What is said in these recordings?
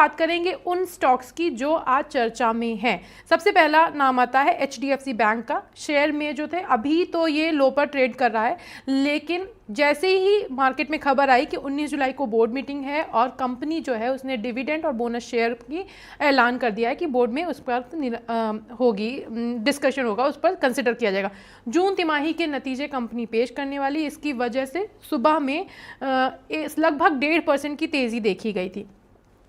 बात करेंगे उन स्टॉक्स की जो आज चर्चा में हैं। सबसे पहला नाम आता है एचडीएफसी बैंक का। शेयर में जो थे अभी तो ये लो पर ट्रेड कर रहा है, लेकिन जैसे ही मार्केट में खबर आई कि 19 जुलाई को बोर्ड मीटिंग है और कंपनी जो है उसने डिविडेंड और बोनस शेयर की ऐलान कर दिया है कि बोर्ड में उस पर होगी डिस्कशन होगा, उस पर कंसिडर किया जाएगा। जून तिमाही के नतीजे कंपनी पेश करने वाली, इसकी वजह से सुबह में लगभग 1.5% की तेज़ी देखी गई थी।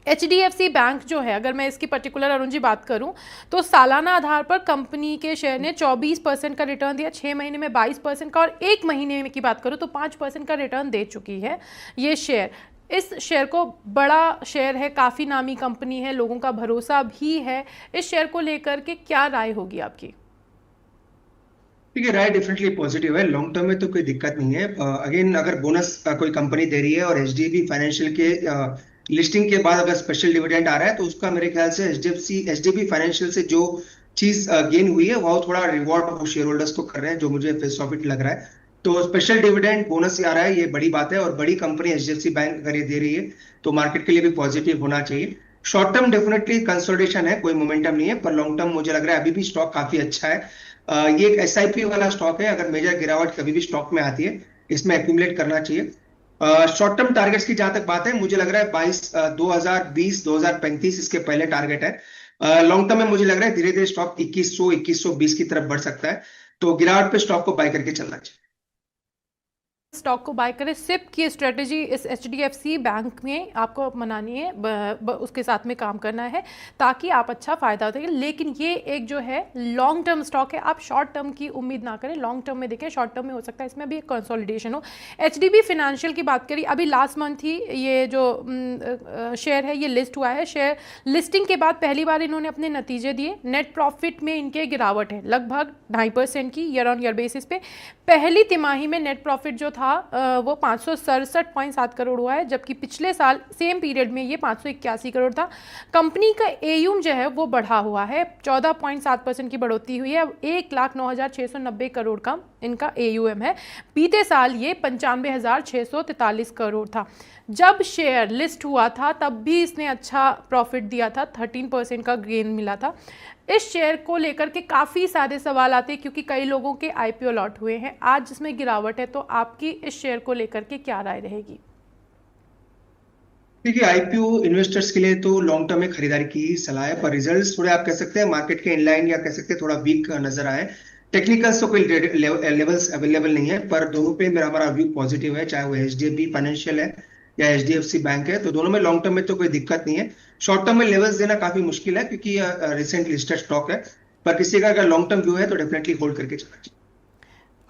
एचडीएफसी बैंक जो है, अगर मैं इसकी पर्टिकुलर अरुण जी बात करूं तो सालाना आधार पर कंपनी के शेयर ने 24% का रिटर्न दिया, 6 महीने में 22% का, और 1 महीने की बात करूं तो 5% का रिटर्न दे चुकी है ये शेयर। इस शेयर को बड़ा शेयर है, काफ़ी नामी कंपनी है, लोगों का भरोसा भी है। इस शेयर को लेकर के क्या राय होगी आपकी? ठीक है, राय डेफिनेटली पॉजिटिव है। लॉन्ग टर्म में तो कोई दिक्कत नहीं है। अगेन अगर बोनस कोई कंपनी दे रही है और एचडीबी फाइनेंशियल के लिस्टिंग के बाद अगर स्पेशल डिविडेंड आ रहा है तो उसका मेरे ख्याल से एचडीबी फाइनेंशियल से जो चीज गेन हुई है वो थोड़ा रिवॉर्ड वो शेयर होल्डर्स को कर रहे हैं, जो मुझे फेस प्रॉफिट लग रहा है। तो स्पेशल डिविडेंड बोनस आ रहा है, ये बड़ी बात है। और बड़ी कंपनी एचडीएफसी बैंक अगर ये दे रही है तो मार्केट के लिए भी पॉजिटिव होना चाहिए। शॉर्ट टर्म डेफिनेटली कंसोलिडेशन है, कोई मोमेंटम नहीं है, पर लॉन्ग टर्म मुझे लग रहा है अभी भी स्टॉक काफी अच्छा है। ये एक एसआईपी वाला स्टॉक है, अगर मेजर गिरावट कभी भी स्टॉक में आती है इसमें एक्यूमुलेट करना चाहिए। शॉर्ट टर्म टारगेट्स की जहां तक बात है, मुझे लग रहा है 2035 इसके पहले टारगेट है। लॉन्ग टर्म में मुझे लग रहा है धीरे धीरे स्टॉक 2120 की तरफ बढ़ सकता है, तो गिरावट पे स्टॉक को बाय करके चलना चाहिए। स्टॉक को बाय करें, सिप की स्ट्रेटेजी इस एचडीएफसी बैंक में आपको बनानी है, उसके साथ में काम करना है ताकि आप अच्छा फायदा उठाएं। लेकिन ये एक जो है लॉन्ग टर्म स्टॉक है, आप शॉर्ट टर्म की उम्मीद ना करें, लॉन्ग टर्म में देखें। शॉर्ट टर्म में हो सकता है इसमें भी एक कंसोलिडेशन हो। एचडीबी फाइनेंशियल की बात करी, अभी लास्ट मंथ ही ये जो शेयर है ये लिस्ट हुआ है। शेयर लिस्टिंग के बाद पहली बार इन्होंने अपने नतीजे दिए। नेट प्रॉफिट में इनके गिरावट है लगभग 2.5% की ईयर ऑन ईयर बेसिस पे। पहली तिमाही में नेट प्रॉफिट जो था वो 567.7 करोड़ हुआ है, जबकि पिछले साल सेम पीरियड में ये 581 करोड़ था। कंपनी का एयूम जो है वो बढ़ा हुआ है, 14.7% की बढ़ोतरी हुई है। अब 1,09,690 करोड़ का इनका एयूएम है। बीते साल ये 95,643 करोड़ था। जब शेयर लिस्ट हुआ था तब भी इसने अच्छा प्रॉफिट दिया था, 13% का गेन मिला था। इस शेयर को लेकर के काफ़ी सारे सवाल आते हैं क्योंकि कई लोगों के आईपीओ लॉट हुए हैं। आज जिसमें गिरावट है, तो आपकी इस शेयर को लेकर के क्या राय रहेगी? देखिए, आईपीओ इन्वेस्टर्स के लिए तो लॉन्ग टर्म में खरीदारी की ही सलाह है, पर रिजल्ट्स थोड़े आप कह सकते हैं मार्केट के इनलाइन या कह सकते हैं थोड़ा वीक नजर आए। टेक्निकल्स तो कोई लेवल्स अवेलेबल नहीं है, पर दोनों पे मेरा हमारा व्यू पॉजिटिव है, चाहे वो एचडीएफबी फाइनेंशियल है या एचडीएफसी बैंक है, तो दोनों में लॉन्ग टर्म में तो कोई दिक्कत नहीं है। शॉर्ट टर्म में लेवल्स देना काफी मुश्किल है क्योंकि रिसेंट लिस्टेड स्टॉक है, पर किसी का अगर लॉन्ग टर्म व्यू है तो डेफिनेटली होल्ड करके चलना चाहिए।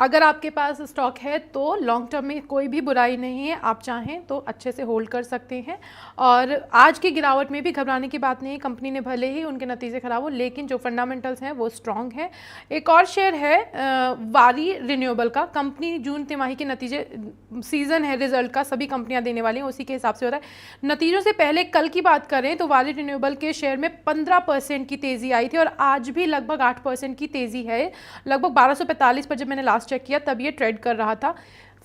अगर आपके पास स्टॉक है तो लॉन्ग टर्म में कोई भी बुराई नहीं है, आप चाहें तो अच्छे से होल्ड कर सकते हैं। और आज की गिरावट में भी घबराने की बात नहीं है। कंपनी ने भले ही उनके नतीजे खराब हो, लेकिन जो फंडामेंटल्स हैं वो स्ट्रांग है। एक और शेयर है वारी रिन्यूएबल का। कंपनी जून तिमाही के नतीजे, सीजन है रिजल्ट का, सभी कंपनियां देने वाली हैं, उसी के हिसाब से हो रहा है। नतीजों से पहले कल की बात करें तो वारी रिन्यूएबल के शेयर में 15% की तेज़ी आई थी और आज भी लगभग 8% की तेज़ी है। लगभग 1245 पर जब मैंने लास्ट चेक किया तब ये ट्रेड कर रहा था।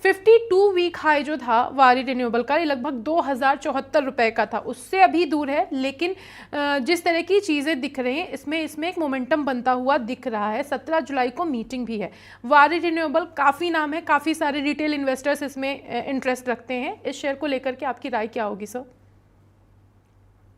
52 वीक हाई जो था वारी रिन्यूएबल का, ये लगभग 2074 रुपए का था, उससे अभी दूर है। लेकिन जिस तरह की चीज़ें दिख रही हैं इसमें एक मोमेंटम बनता हुआ दिख रहा है। 17 जुलाई को मीटिंग भी है। वारी रिन्यूएबल काफ़ी नाम है, काफ़ी सारे रिटेल इन्वेस्टर्स इसमें इंटरेस्ट रखते हैं। इस शेयर को लेकर के आपकी राय क्या होगी सर?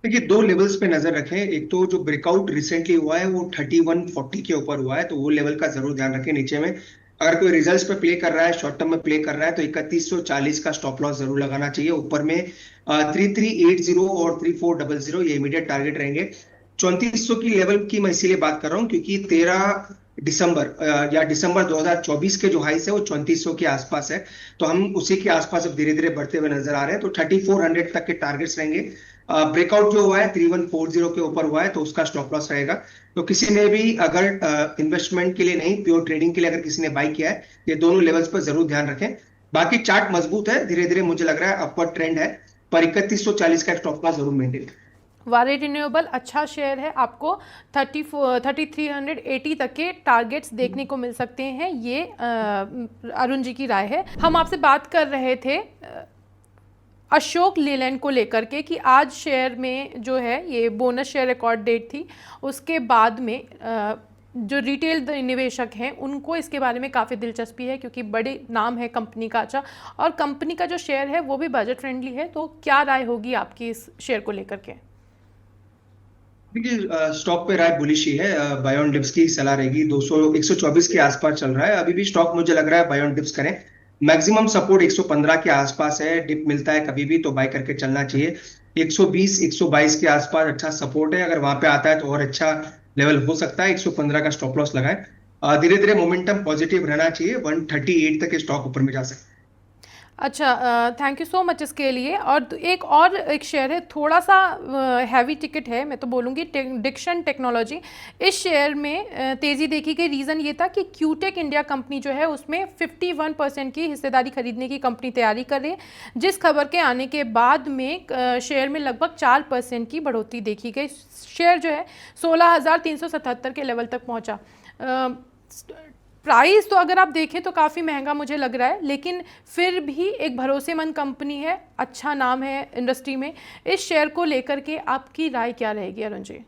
देखिए, दो लेवल्स पे नजर रखें। एक तो जो ब्रेकआउट रिसेंटली हुआ है वो 3140 के ऊपर हुआ है, तो वो लेवल का जरूर ध्यान रखें। नीचे में अगर कोई रिजल्ट्स पे प्ले कर रहा है, शॉर्ट टर्म में प्ले कर रहा है, तो 3140 का स्टॉप लॉस जरूर लगाना चाहिए। ऊपर में 3380 और 3400 ये इमीडिएट टारगेट रहेंगे। 3400 की लेवल की मैं इसीलिए बात कर रहा हूँ क्योंकि 13 दिसंबर या दिसंबर 2024 के जो हाइस है वो 3400 के आसपास है, तो हम उसी के आसपास अब धीरे धीरे बढ़ते हुए नजर आ रहे हैं। तो 3400 तक के टारगेट्स रहेंगे। ब्रेकआउट जो हुआ है 3140 के ऊपर हुआ है, तो उसका स्टॉप लॉस रहेगा। तो किसी ने भी अगर इन्वेस्टमेंट के लिए नहीं, प्योर ट्रेडिंग के लिए अगर किसी ने बाई किया है, ये दोनों लेवल्स पर जरूर ध्यान रखें। बाकी चार्ट मजबूत है, धीरे धीरे मुझे लग रहा है अपवर्ड ट्रेंड है, पर 3140 का स्टॉप लॉस जरूर मेंटेन करें। वारी रिन्यूएबल अच्छा शेयर है, आपको 3380 तक के टारगेट्स देखने को मिल सकते हैं। ये अरुण जी की राय है। हम आपसे बात कर रहे थे अशोक लेलैंड को लेकर के कि आज शेयर में जो है ये बोनस शेयर रिकॉर्ड डेट थी, उसके बाद में जो रिटेल निवेशक हैं उनको इसके बारे में काफ़ी दिलचस्पी है क्योंकि बड़े नाम है कंपनी का अच्छा, और कंपनी का जो शेयर है वो भी बजट फ्रेंडली है। तो क्या राय होगी आपकी इस शेयर को लेकर के? देखिए, स्टॉक पे राय बुलिश ही है। बाय ऑन डिप्स की सलाह रहेगी। 200 124 के आसपास चल रहा है अभी भी स्टॉक, मुझे लग रहा है बाय ऑन डिप्स करें। मैक्सिमम सपोर्ट 115 के आसपास है, डिप मिलता है कभी भी तो बाय करके चलना चाहिए। 120 122 के आसपास अच्छा सपोर्ट है, अगर वहां पे आता है तो और अच्छा लेवल हो सकता है। 115 का स्टॉप लॉस लगाए। धीरे धीरे मोमेंटम पॉजिटिव रहना चाहिए, 138 तक स्टॉक ऊपर में जा सकता है। अच्छा, थैंक यू सो मच इसके लिए। और एक शेयर है, थोड़ा सा हैवी टिकट है, मैं तो बोलूँगी डिक्शन टेक्नोलॉजी। इस शेयर में तेज़ी देखी गई, रीज़न ये था कि क्यूटेक इंडिया कंपनी जो है उसमें 51% की हिस्सेदारी खरीदने की कंपनी तैयारी कर रही है, जिस खबर के आने के बाद में शेयर में लगभग 4% की बढ़ोतरी देखी गई। शेयर जो है 16,377 के लेवल तक पहुँचा। प्राइस तो अगर आप देखें तो काफ़ी महंगा मुझे लग रहा है, लेकिन फिर भी एक भरोसेमंद कंपनी है, अच्छा नाम है इंडस्ट्री में। इस शेयर को लेकर के आपकी राय क्या रहेगी अरुण जी?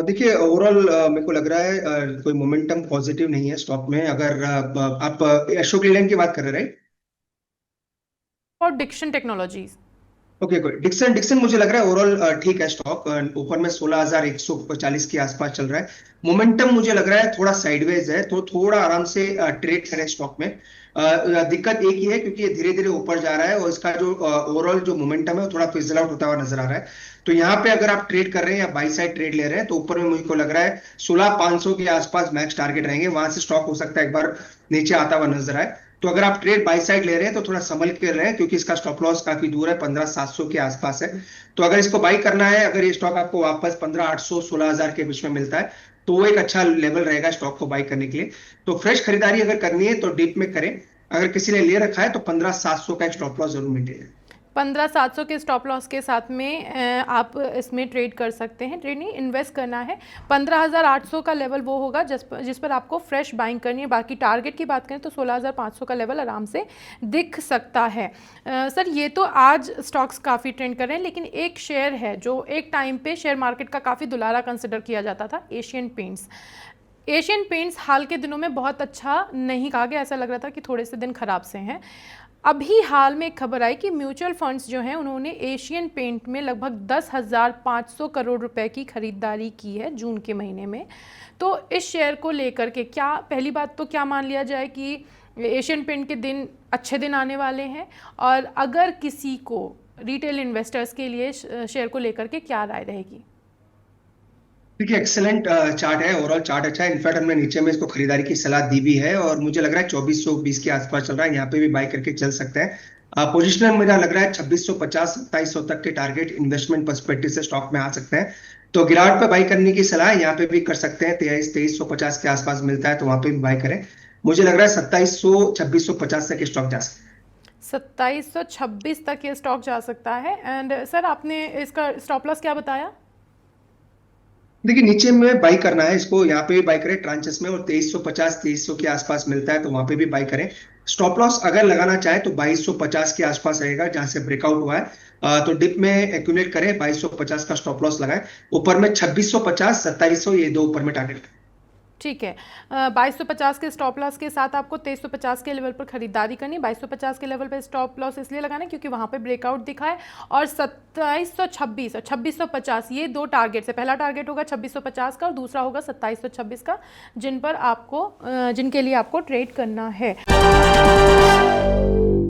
देखिए, ओवरऑल मेरे को लग रहा है कोई मोमेंटम पॉजिटिव नहीं है स्टॉक में। अगर आप अशोक लेलैंड की बात कर रहे हैं, और डिक्शन टेक्नोलॉजीज। ओके, कोई डिक्सन डिक्सन मुझे लग रहा है ओवरऑल ठीक है स्टॉक। ऊपर में 16,140 के आसपास चल रहा है। मोमेंटम मुझे लग रहा है थोड़ा साइडवेज है, तो थोड़ा आराम से ट्रेड करें स्टॉक में। दिक्कत एक ही है क्योंकि ये धीरे धीरे ऊपर जा रहा है और इसका जो ओवरऑल जो मोमेंटम है वो थोड़ा फिजल आउट होता हुआ नजर आ रहा है। तो यहाँ पे अगर आप ट्रेड कर रहे हैं या बाई साइड ट्रेड ले रहे हैं तो ऊपर में मुझको लग रहा है 16,500 के आसपास मैक्स टारगेट रहेंगे, वहां से स्टॉक हो सकता है एक बार नीचे आता हुआ नजर आए। तो अगर आप ट्रेड बाई साइड ले रहे हैं तो थोड़ा संभल के रहें क्योंकि इसका स्टॉप लॉस काफी दूर है, 15,700 के आसपास है। तो अगर इसको बाई करना है, अगर ये स्टॉक आपको वापस 15,800 16,000 के बीच में मिलता है तो वो एक अच्छा लेवल रहेगा स्टॉक को बाई करने के लिए। तो फ्रेश खरीदारी अगर करनी है तो डीप में करें। अगर किसी ने ले रखा है तो 15,700 का एक स्टॉप लॉस जरूर मेंटेन है। 15,700 के स्टॉप लॉस के साथ में आप इसमें ट्रेड कर सकते हैं, ट्रेड नहीं इन्वेस्ट करना है। 15,800 का लेवल वो होगा जिस पर आपको फ्रेश बाइंग करनी है। बाकी टारगेट की बात करें तो 16,500 का लेवल आराम से दिख सकता है। सर, ये तो आज स्टॉक्स काफ़ी ट्रेंड कर रहे हैं, लेकिन एक शेयर है जो एक टाइम पे शेयर मार्केट का काफ़ी दुलारा कंसिडर किया जाता था, एशियन पेंट्स। एशियन पेंट्स हाल के दिनों में बहुत अच्छा नहीं कहा गया, ऐसा लग रहा था कि थोड़े से दिन खराब से हैं। अभी हाल में एक खबर आई कि म्यूचुअल फंड्स जो हैं उन्होंने एशियन पेंट में लगभग 10,500 करोड़ रुपए की खरीदारी की है जून के महीने में। तो इस शेयर को लेकर के क्या, पहली बात तो क्या मान लिया जाए कि एशियन पेंट के दिन अच्छे दिन आने वाले हैं, और अगर किसी को रिटेल इन्वेस्टर्स के लिए शेयर को लेकर के क्या राय रहेगी? देखिए, एक्सेलेंट चार्ट है, ओवरऑल चार्ट अच्छा है। इनफैक्ट हमने नीचे में इसको खरीदारी की सलाह दी भी है और मुझे लग रहा है 2420 के आसपास चल रहा है, यहाँ पे भी बाय करके चल सकते हैं। पोजिशनर मेरा लग रहा है 2650 2700 तक के टारगेट इन्वेस्टमेंट पर्सपेक्टिव से स्टॉक में आ सकते हैं। तो गिरावट पे बाय करने की सलाह है, यहाँ पे भी कर सकते हैं। 2350 के आसपास मिलता है तो वहां पे भी बाय करें। मुझे लग रहा है 2700 2650 तक स्टॉक जा सकता है। 2726 तक ये स्टॉक जा सकता है। एंड सर, आपने इसका स्टॉप लॉस क्या बताया? देखिए, नीचे में बाई करना है इसको, यहाँ पे भी बाई करें ट्रांचेस में, और 2350 2300 के आसपास मिलता है तो वहां पे भी बाई करें। स्टॉप लॉस अगर लगाना चाहे तो 2250 के आसपास रहेगा जहां से ब्रेकआउट हुआ है। तो डिप में एक्यूमुलेट करें, 2250 का स्टॉप लॉस लगाएं। ऊपर में 2650 2700, ये दो ऊपर में टारगेट। ठीक है। 2250 के स्टॉप लॉस के साथ आपको 2350 के लेवल पर खरीदारी करनी। 2250 के लेवल पर स्टॉप लॉस इसलिए लगाना है क्योंकि वहाँ पे ब्रेकआउट दिखा है, और 2726 और 2650 ये दो टारगेट है। पहला टारगेट होगा 2650 का और दूसरा होगा 2726 का, जिनके लिए आपको ट्रेड करना है।